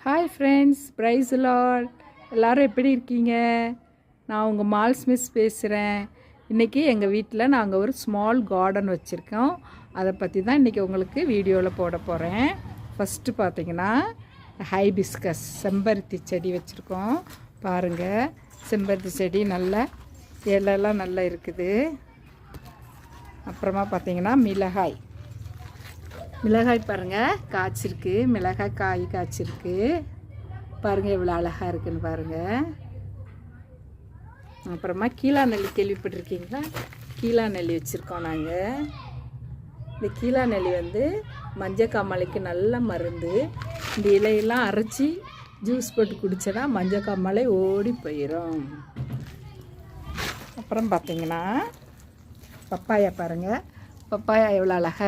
Hi friends, price Lord. எல்லோரும் எப்படி இருக்கீங்க? நான் உங்கள் மால்ஸ் மிஸ் பேசுகிறேன். இன்றைக்கி எங்கள் வீட்டில் நாங்கள் ஒரு ஸ்மால் கார்டன் வச்சுருக்கோம். அதை பற்றி தான் இன்றைக்கி உங்களுக்கு வீடியோவில் போட போகிறேன். ஃபஸ்ட்டு பார்த்திங்கன்னா ஹைபிஸ்கஸ் செம்பருத்தி செடி வச்சுருக்கோம். பாருங்கள், செம்பருத்தி செடி நல்ல இலையெல்லாம் நல்லா இருக்குது. அப்புறமா பார்த்திங்கன்னா மிளகாய் பாருங்கள் காய்ச்சிருக்கு. மிளகாய் காய் காய்ச்சிருக்கு பாருங்கள், எவ்வளோ அழகாக இருக்குன்னு பாருங்கள். அப்புறமா கீழா நெல்லி கேள்விப்பட்டிருக்கீங்களா? கீழா நெல்லி வச்சுருக்கோம் நாங்கள். இந்த கீழா நெல்லி மஞ்சக்காமலைக்கு நல்ல மருந்து. இந்த இலையெல்லாம் அரைச்சி ஜூஸ் போட்டு குடித்தனா மஞ்சக்காமலை ஓடி போயிடும். அப்புறம் பார்த்திங்கன்னா பப்பாயா பாருங்கள், பப்பாயா எவ்வளோ அழகாக